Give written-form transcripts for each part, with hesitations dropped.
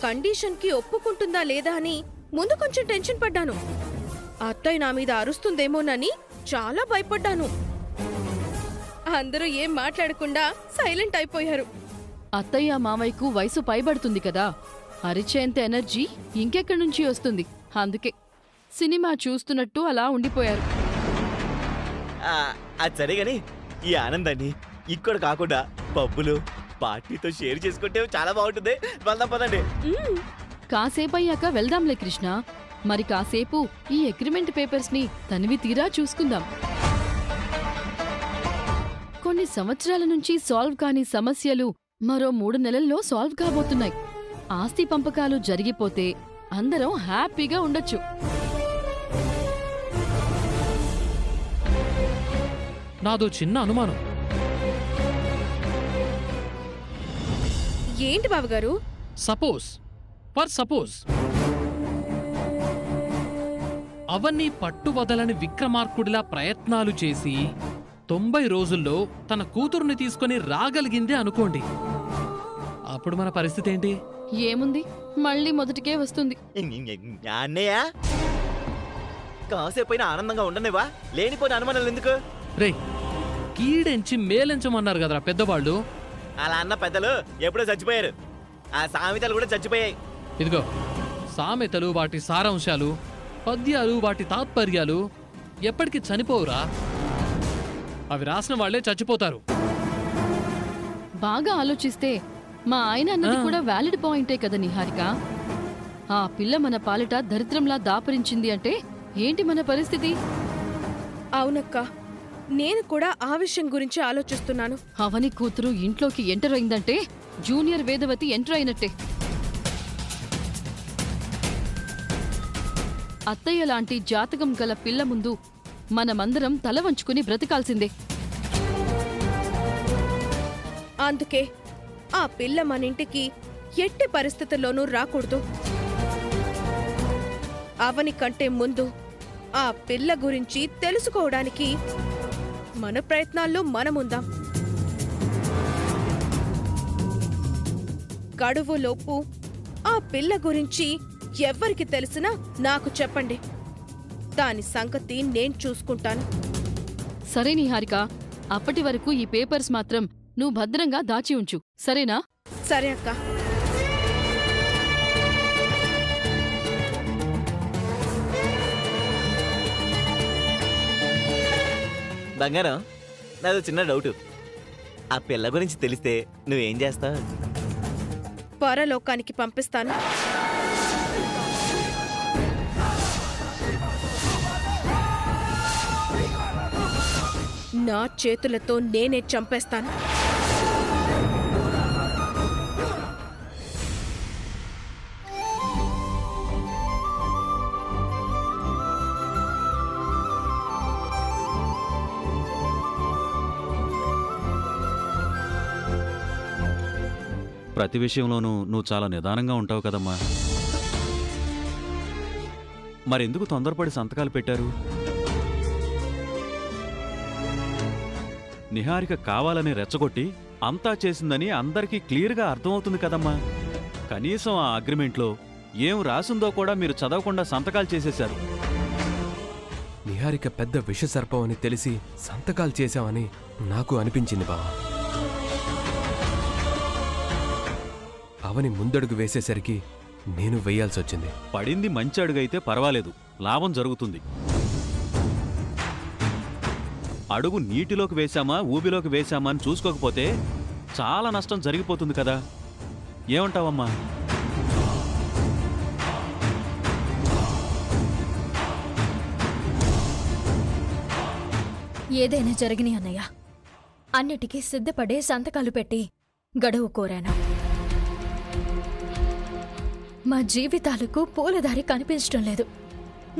కండిషన్కి ఒప్పుకుంటుందా లేదా అని ముందు కొంచెం టెన్షన్ పడ్డాను. అత్తయ్య నా మీద అరుస్తుందేమోనని చాలా భయపడ్డాను. అందరూ ఏం మాట్లాడకుండా సైలెంట్ అయిపోయారు. అత్తయ్య మామయ్యకు వయసు పైబడుతుంది కదా, అరిచేంత ఎనర్జీ ఇంకెక్కడి నుంచి వస్తుంది. అందుకే సినిమా చూస్తున్నట్టు అలా ఉండిపోయారు. అది సరేగాని ఈ ఆనందాన్ని ఇక్కడ కాకుండా పబ్బులు పార్టీతో షేర్ చేసుకుంటే చాలా బాగుంటుంది. వెళ్దాం పదండి. కాసేపయ్యాక వెళ్దాంలే కృష్ణ. మరి కాసేపు ఈ అగ్రిమెంట్ పేపర్స్ ని తనివి తీరా చూసుకుందాం. కొన్ని సంవత్సరాల నుంచి సాల్వ్ కాని సమస్యలు మరో 3 నెలల్లో సాల్వ్ కాబోతున్నాయి. ఆస్తి పంపకాలు జరిగిపోతే అందరం హ్యాపీగా ఉండొచ్చు. నాదో చిన్న అనుమానం. ఏంటి బావగారు? సపోజ్ అవన్నీ పట్టువదలని విక్రమార్కుడిలా ప్రయత్నాలు చేసి 90 రోజుల్లో తన కూతురుని తీసుకుని రాగలిగిందే అనుకోండి. అప్పుడు మన పరిస్థితి ఏంటి? ఏముంది, మళ్ళీ మొదటికే వస్తుంది. అన్నయ్య కాసేపైనా ఆనందంగా ఉండనివా? లేనిపోయిన అనుమానాలు ఎందుకు? రే, కీడెంచి మేలెంచమన్నారు కదరా పెద్దవాళ్ళు. అలా అన్న పెద్దలు ఎప్పుడో చచ్చిపోయారు. ఆ సామెతలు కూడా చచ్చిపోయాయి. ఇదిగో, సామెతలు వాటి సారాంశాలు, పద్యాలు వాటి తాత్పర్యాలు ఎప్పటికీ చనిపోవురా. అవి రాసిన వాళ్లే చచ్చిపోతారు. బాగా ఆలోచిస్తే మా ఆయన అన్నది కూడా వ్యాలిడ్ పాయింటే కదా నిహారిక. ఆ పిల్ల మన పాలిట దరిద్రంలా దాపరించింది అంటే ఏంటి మన పరిస్థితి? అవునక్క, నేను కూడా ఆ విషయం గురించి ఆలోచిస్తున్నాను. అవని కూతురు ఇంట్లోకి ఎంటర్ అయిందంటే జూనియర్ వేదవతి ఎంటర్ అయినట్టే. అత్తయ్య లాంటి జాతకం గల పిల్ల ముందు మనమందరం తల వంచుకుని బ్రతకాల్సిందే. అందుకే ఆ పిల్ల మనింటికి ఎట్టి పరిస్థితుల్లోనూ రాకూడదు. అవని కంటే ముందు ఆ పిల్ల గురించి తెలుసుకోవడానికి మన ప్రయత్నాల్లో మనముందాం. గడువులోపు ఆ పిల్ల గురించి ఎవ్వరికి తెలిసినా నాకు చెప్పండి. దాని సంగతి నేను చూసుకుంటాను. సరే నిహారిక, అప్పటి వరకు ఈ పేపర్స్ మాత్రం నువ్వు భద్రంగా దాచి ఉంచు, సరేనా? సరే అక్క. బంగారం, నాదో చిన్న డౌట్. ఆ పిల్ల గురించి తెలిస్తే నువ్వేం చేస్తావు? పరలోకానికి పంపిస్తాను. నా చేతులతో నేనే చంపేస్తాను. ప్రతి విషయంలోనూ నువ్వు చాలా నిదానంగా ఉంటావు కదమ్మా. మరెందుకు తొందరపడి సంతకాలు పెట్టారు? నిహారిక కావాలని రెచ్చగొట్టి అంతా చేసిందని అందరికీ క్లియర్గా అర్థమవుతుంది కదమ్మా. కనీసం ఆ అగ్రిమెంట్లో ఏం రాసిందో కూడా మీరు చదవకుండా సంతకాలు చేసేశారు. నిహారిక పెద్ద విషసర్పం అని తెలిసి సంతకాలు చేశామని నాకు అనిపించింది బావా. అవని ముందడుగు వేసేసరికి నేను వెయ్యాల్సొచ్చింది. పడింది మంచి అడుగైతే పర్వాలేదు, లాభం జరుగుతుంది. అడుగు నీటిలోకి వేశామా ఊబిలోకి వేశామా అని చూసుకోకపోతే చాలా నష్టం జరిగిపోతుంది కదా. ఏమంటావమ్మా? ఏదైనా జరిగినాయి అన్నయ్య. అన్నిటికీ సిద్ధపడే సంతకాలు పెట్టి గడువు కోరాను. మా జీవితాలకు పూలదారి కనిపించడం లేదు,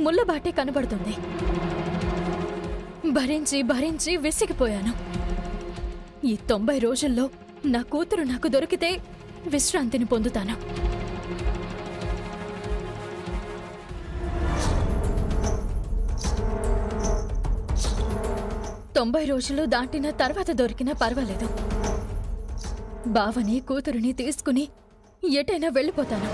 ముళ్ళబాటే కనబడుతుంది. భరించి భరించి విసిగిపోయాను. ఈ 90 రోజుల్లో నా కూతురు నాకు దొరికితే విశ్రాంతిని పొందుతాను. తొంభై రోజులు దాటిన తర్వాత దొరికినా పర్వాలేదు. బావని కూతురుని తీసుకుని ఎటైనా వెళ్ళిపోతాను.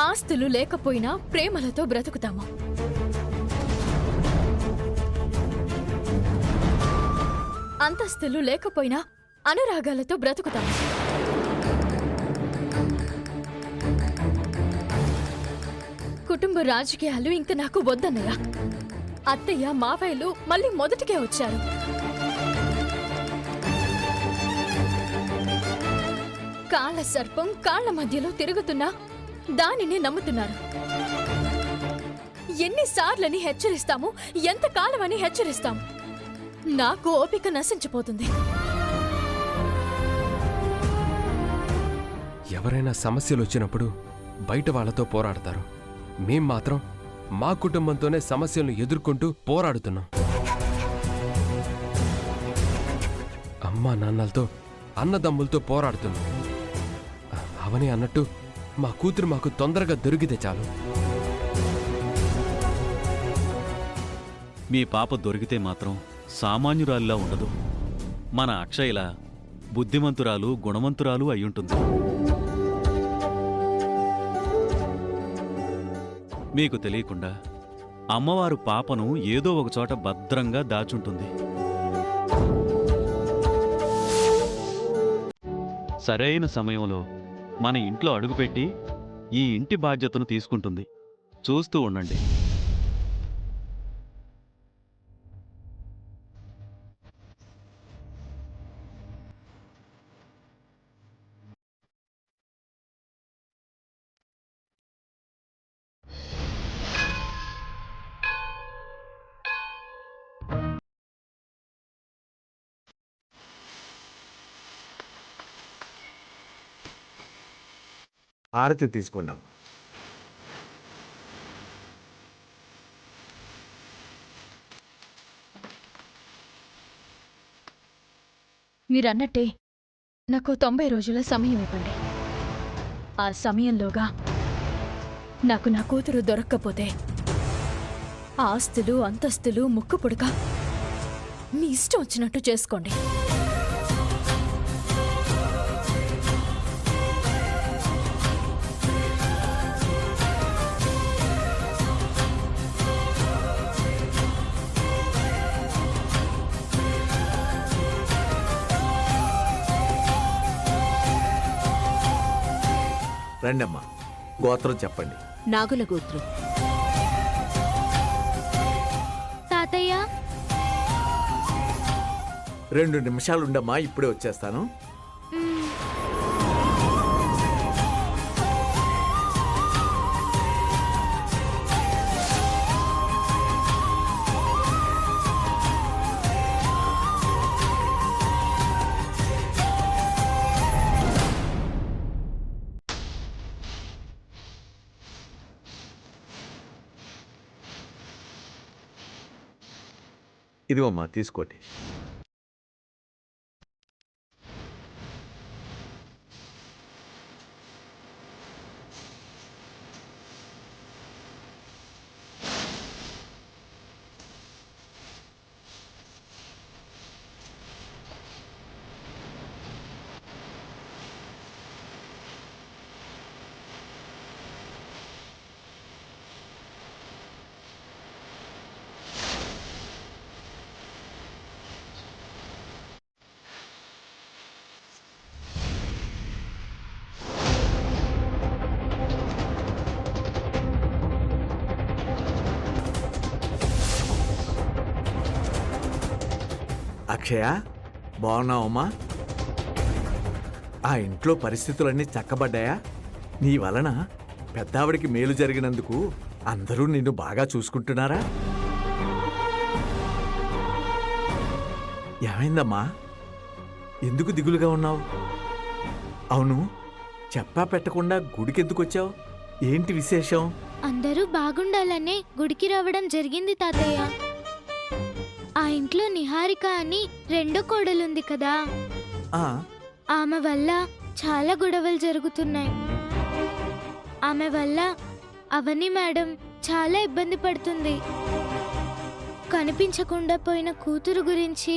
ఆస్తులు లేకపోయినా ప్రేమలతో బ్రతుకుతాము. అంతస్తులు లేకపోయినా అనురాగాలతో బ్రతుకుతాము. కుటుంబ రాజకీయాలు ఇంక నాకు వద్దన్నయ్య. అత్తయ్య మావయ్యలు మళ్ళీ మొదటికే వచ్చారు. కాళ్ళ సర్పం కాళ్ళ మధ్యలో తిరుగుతున్నా దానిని నమ్ముతున్నారు. ఎన్నిసార్లని హెచ్చరిస్తాము, ఎంతకాలమని హెచ్చరిస్తాము? నాకు ఓపిక నశించిపోతుంది. ఎవరైనా సమస్యలు వచ్చినప్పుడు బయట వాళ్ళతో పోరాడతారు. మేం మాత్రం మా కుటుంబంతోనే సమస్యలను ఎదుర్కొంటూ పోరాడుతున్నాం. అమ్మా నాన్నలతో, అన్నదమ్ములతో పోరాడుతున్నాం. అవని అన్నట్టు మా కూతురు మాకు తొందరగా దొరికితే చాలు. మీ పాప దొరికితే మాత్రం సామాన్యురాలిలా ఉండదు. మన అక్షయలా బుద్ధిమంతురాలు, గుణవంతురాలు అయ్యుంటుంది. మీకు తెలియకుండా అమ్మవారు పాపను ఏదో ఒకచోట భద్రంగా దాచుంటుంది. సరైన సమయంలో మన ఇంట్లో అడుగుపెట్టి ఈ ఇంటి బాధ్యతను తీసుకుంటుంది. చూస్తూ ఉండండి. హారతి తీసుకున్నాం. మీరన్నట్టే నాకు 90 రోజుల సమయం ఇవ్వండి. ఆ సమయంలోగా నాకు నా కూతురు దొరక్కపోతే ఆస్తులు అంతస్తులు ముక్కు పుడక మీ ఇష్టం వచ్చినట్టు చేసుకోండి. రండమ్మా, గోత్రం చెప్పండి. నాగుల గోత్రం. తాతయ్య 2 నిమిషాలు ఉండమ్మా, ఇప్పుడే వచ్చేస్తాను. ఇదిగోమ్మా, తీసుకోండి. అక్షయ, బాగున్నావమ్మా? ఆ ఇంట్లో పరిస్థితులన్నీ చక్కబడ్డాయా? నీ వలన పెద్దావిడికి మేలు జరిగినందుకు అందరూ నిన్ను బాగా చూసుకుంటున్నారా? ఏమైందమ్మా? ఎందుకు దిగులుగా ఉన్నావు? అవును, చెప్పా పెట్టకుండా గుడికెందుకు వచ్చావు? ఏంటి విశేషం? అందరూ బాగుండాలనే గుడికి రావడం జరిగింది తాతయ్య. ఆ ఇంట్లో నిహారిక అని రెండో కోడలుంది కదా, ఆమె వల్ల చాలా గొడవలు జరుగుతున్నాయి. ఆమె వల్ల అవని మేడం చాలా ఇబ్బంది పడుతుంది. కనిపించకుండా పోయిన కూతురు గురించి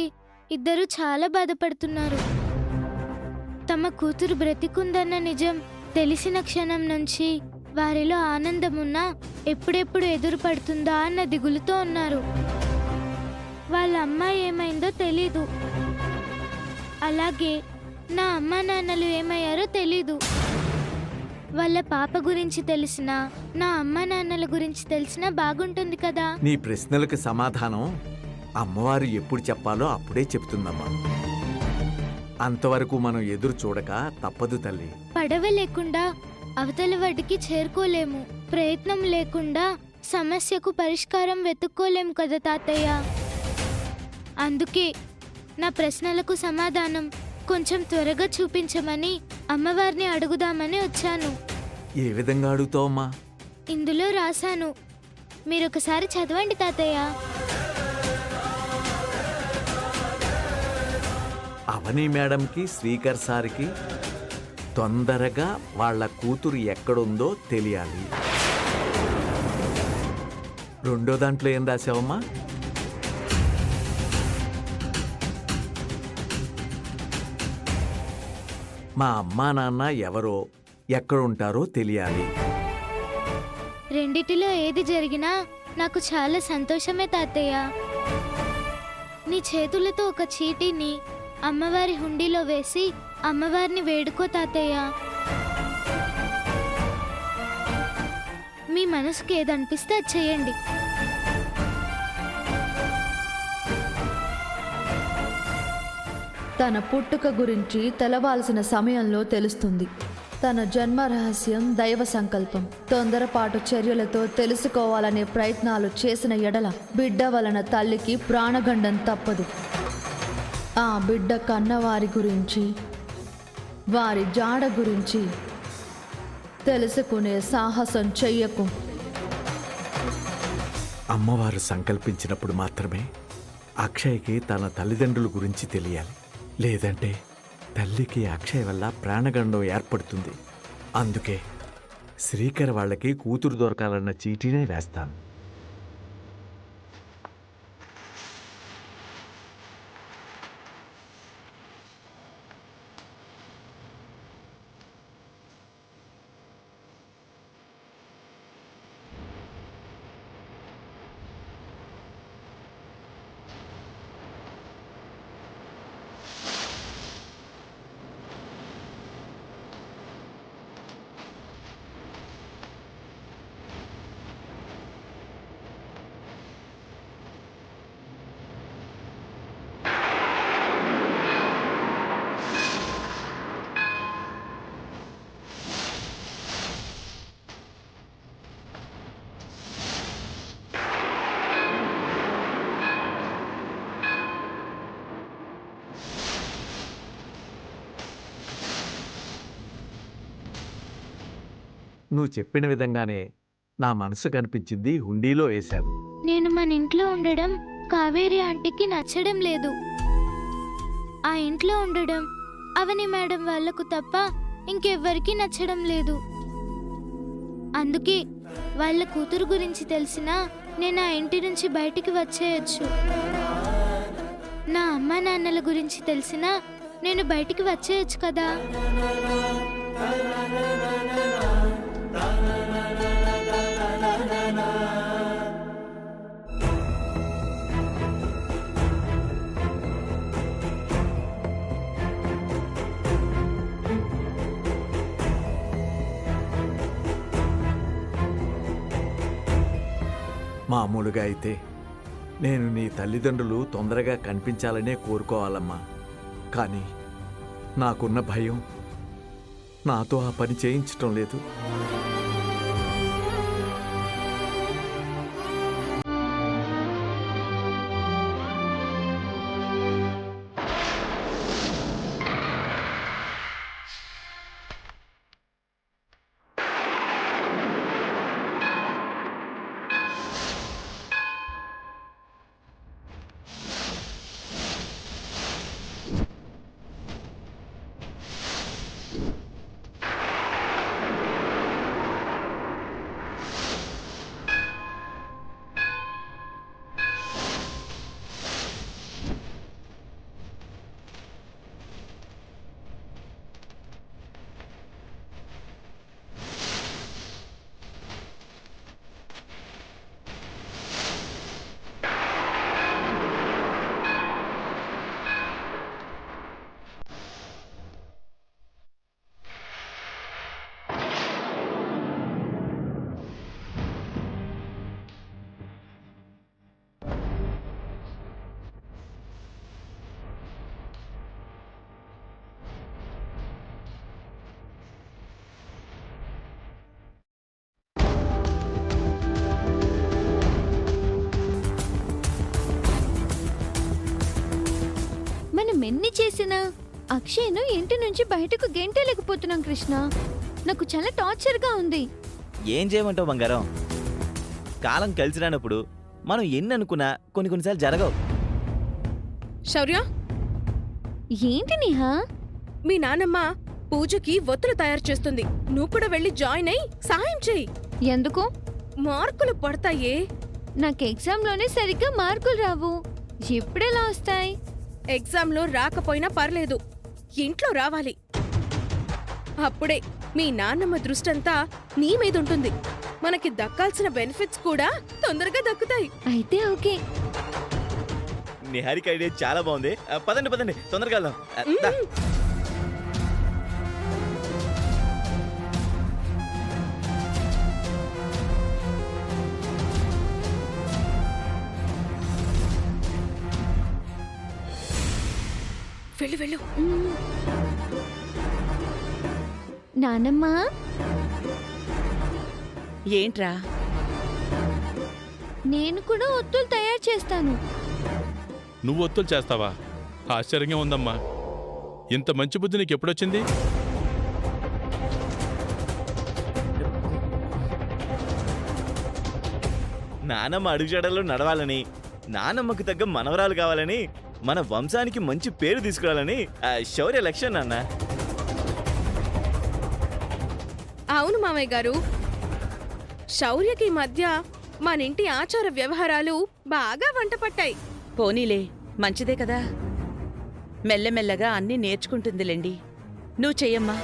ఇద్దరూ చాలా బాధపడుతున్నారు. తమ కూతురు బ్రతికుందన్న నిజం తెలిసిన క్షణం నుంచి వారిలో ఆనందమున్నా ఎప్పుడెప్పుడు ఎదురు పడుతుందా అన్న దిగులుతో ఉన్నారు. వాళ్ళ అమ్మాయి ఏమైందో తెలీదు, అలాగే నా అమ్మా నాన్నలు ఏమయ్యారో తెలీదు. వాళ్ళ పాప గురించి తెలిసినా నా అమ్మా నాన్నల గురించి తెలిసినా బాగుంటుంది కదా. నీ ప్రశ్నలకు సమాధానం అమ్మవారు ఎప్పుడు చెప్పాలో అప్పుడే చెప్తుందమ్మా. అంతవరకు మనం ఎదురు చూడక తప్పదు తల్లి. పడవ లేకుండా అవతల వాటికి చేరుకోలేము, ప్రయత్నం లేకుండా సమస్యకు పరిష్కారం వెతుక్కోలేము కదా తాతయ్య. అందుకే నా ప్రశ్నలకు సమాధానం కొంచెం త్వరగా చూపించమని అమ్మవారిని అడుగుదామని వచ్చాను. ఏ విధంగా అడుగుతావమ్మా? ఇందులో రాశాను, మీరొకసారి చదవండి తాతయ్య. అవని మేడంకి శ్రీకర్ సార్కి తొందరగా వాళ్ళ కూతురు ఎక్కడుందో తెలియాలి. రెండో దాంట్లో ఏం రాసావమ్మా? మా అమ్మా నాన్న ఎవరో ఎక్కడుంటారో తెలియాలి. రెండిటిలో ఏది జరిగినా నాకు చాలా సంతోషమే తాతయ్య. నీ చేతులతో ఒక చీటీని అమ్మవారి హుండీలో వేసి అమ్మవారిని వేడుకో తాతయ్య. మీ మనసుకి ఏదనిపిస్తే అది చేయండి. తన పుట్టుక గురించి తెలవాల్సిన సమయంలో తెలుస్తుంది. తన జన్మ రహస్యం దైవ సంకల్పం. తొందరపాటు చర్యలతో తెలుసుకోవాలనే ప్రయత్నాలు చేసిన ఎడల బిడ్డ వలన తల్లికి ప్రాణగండం తప్పదు. ఆ బిడ్డ కన్నవారి గురించి, వారి జాడ గురించి తెలుసుకునే సాహసం చెయ్యకు. అమ్మవారు సంకల్పించినప్పుడు మాత్రమే అక్షయ్కి తన తల్లిదండ్రుల గురించి తెలియాలి. లేదంటే తల్లికి అక్షయ్ వల్ల ప్రాణగండం ఏర్పడుతుంది. అందుకే శ్రీకర్ వాళ్ళకి కూతురు దొరకాలన్న చీటీనే వేస్తాను. నువ్వు చెప్పిన విధంగానే నా మనసు కనిపించింది, హుండీలో వేశాను. నేను మన ఇంట్లో ఉండడం కావేరి ఆంటీకి నచ్చడం లేదు. ఆ ఇంట్లో ఉండడం అవని మేడం వాళ్లకు తప్ప ఇంకెవ్వరికీ నచ్చడం లేదు. అందుకే వాళ్ళ కూతురు గురించి తెలిసినా నేను ఆ ఇంటి నుంచి బయటికి వచ్చేయచ్చు. నా అమ్మా నాన్నల గురించి తెలిసినా నేను బయటికి వచ్చేయచ్చు కదా. మామూలుగా అయితే నేను నీ తల్లిదండ్రులు తొందరగా కనిపించాలనే కోరుకోవాలమ్మా. కానీ నాకున్న భయం నాతో ఆ పని చేయించటం లేదు. చేసినా అక్షయ్ను ఇంటి నుంచి బయటకు గెంటలేకపోతున్నాం కృష్ణ. నాకు చాలా టార్చర్గా ఉంది. ఏం చేయమంటావు బంగారం? కాలం కలిసి రానప్పుడు మనం ఎన్ని అనుకున్నా కొన్నిసార్లు జరగవు. శౌర్య, ఏంటి నేహా? మీ నానమ్మ పూజకి ఒత్తులు తయారు చేస్తుంది. నువ్వు కూడా వెళ్ళి జాయిన్ అయి సాయం చెయ్యి. ఎందుకు? మార్కులు పడతాయే. నాకు ఎగ్జామ్లోనే సరిగ్గా మార్కులు రావు. ఎప్పుడెలా వస్తాయి? ఎగ్జామ్లో రాకపోయినా పర్లేదు, ఇంట్లో రావాలి. అప్పుడే మీ నాన్నమ్మ దృష్టంతా నీ మీదుంటుంది. మనకి దక్కాల్సిన బెనిఫిట్స్ కూడా తొందరగా దక్కుతాయి. అయితే ఓకే. నిహారిక ఐడియా చాలా బాగుంది. పదండి పదండి, తొందరగా వెళ్దాం. దా. వెళ్ళు వెళ్ళు. నానమ్మ, ఏంట్రా? నేను కూడా ఒత్తులు తయారు చేస్తాను. నువ్వు ఒత్తులు చేస్తావా? ఆశ్చర్యంగా ఉందమ్మా. ఇంత మంచి బుద్ధి నీకు ఎప్పుడొచ్చింది? నానమ్మ అడుగుజాడల్లో నడవాలని, నానమ్మకు తగ్గ మనవరాలు కావాలని, మన వంశానికి మంచి పేరు తీసుకురావాలని శౌర్య లక్ష్యం నాన్న. అవును మామయ్య గారు, శౌర్యకి ఈ మధ్య మన ఇంటి ఆచార వ్యవహారాలు బాగా వంట పట్టాయి. పోనీలే, మంచిదే కదా. మెల్లమెల్లగా అన్నీ నేర్చుకుంటుందిలేండి. నువ్వు చెయ్యమ్మా.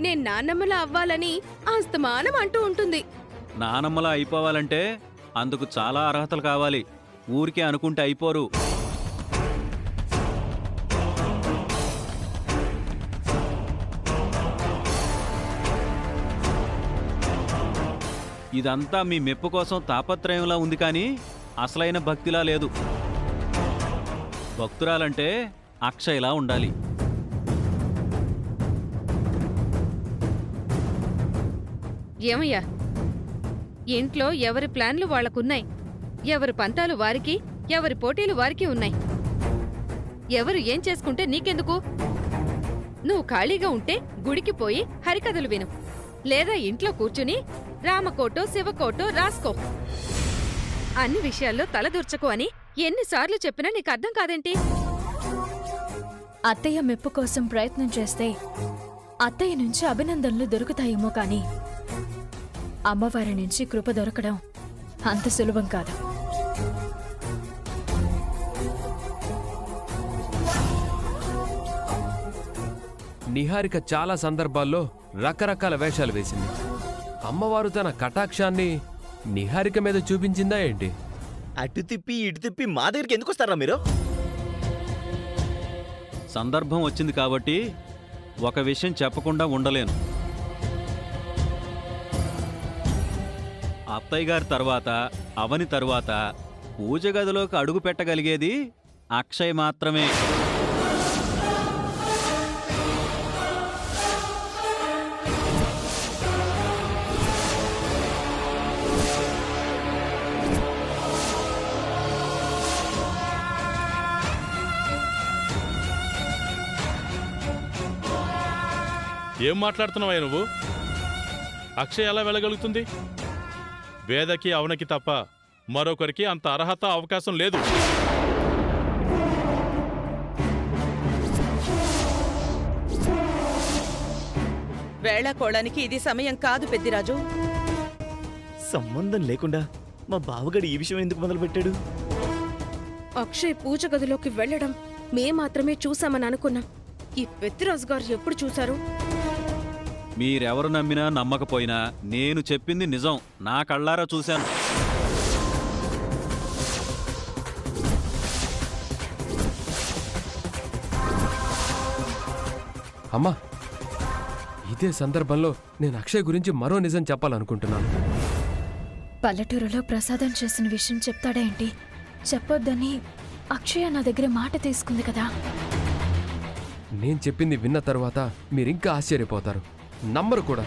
నేను నాన్నమ్మలా అవ్వాలని ఆస్తమానం అంటూ ఉంటుంది. నానమ్మలా అయిపోవాలంటే అందుకు చాలా అర్హతలు కావాలి. ఊరికే అనుకుంటే అయిపోరు. ఇదంతా మీ మెప్పు కోసం తాపత్రయంలా ఉంది కానీ అసలైన భక్తిలా లేదు. భక్తురాలంటే అక్షయ్లా ఉండాలి. ఏమయ్యా, ఇంట్లో ఎవరి ప్లాన్లు వాళ్లకున్నాయి. ఎవరి పంతాలు వారికి, ఎవరి పోటీలు వారికి ఉన్నాయి. ఎవరు ఏం చేసుకుంటే నీకెందుకు? నువ్వు ఖాళీగా ఉంటే గుడికి పోయి హరికథలు విను, లేదా ఇంట్లో కూర్చుని రామకోటో శివకోటో రాసుకో. అన్ని విషయాల్లో తలదూర్చకు అని ఎన్నిసార్లు చెప్పినా నీకు అర్థం కాదేంటి? అత్తయ్య మెప్పు కోసం ప్రయత్నం చేస్తే అత్తయ్య నుంచి అభినందనలు దొరుకుతాయేమో కానీ అమ్మవారి నుంచి కృప దొరకడం అంత సులభం కాదు. నిహారిక చాలా సందర్భాల్లో రకరకాల వేషాలు వేసింది. అమ్మవారు తన కటాక్షాన్ని నిహారిక మీద చూపించిందా ఏంటి? అటు తిప్పి ఇటు తిప్పి మా దగ్గరికి ఎందుకు వస్తారా మీరు? సందర్భం వచ్చింది కాబట్టి ఒక విషయం చెప్పకుండా ఉండలేను. అత్తయ్య గారి తర్వాత, అవని తరువాత పూజ గదిలోకి అడుగు పెట్టగలిగేది అక్షయ్ మాత్రమే. ఏం మాట్లాడుతున్నావా నువ్వు? అక్షయ్ ఎలా వెళ్ళగలుగుతుంది? వేదకి అవనకి తప్ప మరొకరికి అంత అర్హత అవకాశం లేదు. వేళాకోళానికి ఇది సమయం కాదు పెద్దిరాజు. సంబంధం లేకుండా మా బావగాడు ఈ విషయం ఎందుకు మొదలుపెట్టాడు? అక్షయ్ పూజ గదిలోకి వెళ్ళడం మాత్రమే చూసామని అనుకున్నాం. ఈ పెద్దిరాజు గారు ఎప్పుడు చూశారు? మీరెవరు నమ్మినా నమ్మకపోయినా నేను చెప్పింది నిజం. నా కళ్ళారా చూశాను. అమ్మా, ఇదే సందర్భంలో నేను అక్షయ్ గురించి మరో నిజం చెప్పాలనుకుంటున్నాను. పల్లెటూరులో ప్రసాదం చేసిన విషయం చెప్తాడా ఏంటి? చెప్పొద్దని అక్షయ నా దగ్గర మాట తీసుకుంది కదా. నేను చెప్పింది విన్న తర్వాత మీరింకా ఆశ్చర్యపోతారు, నమ్మరు కూడా.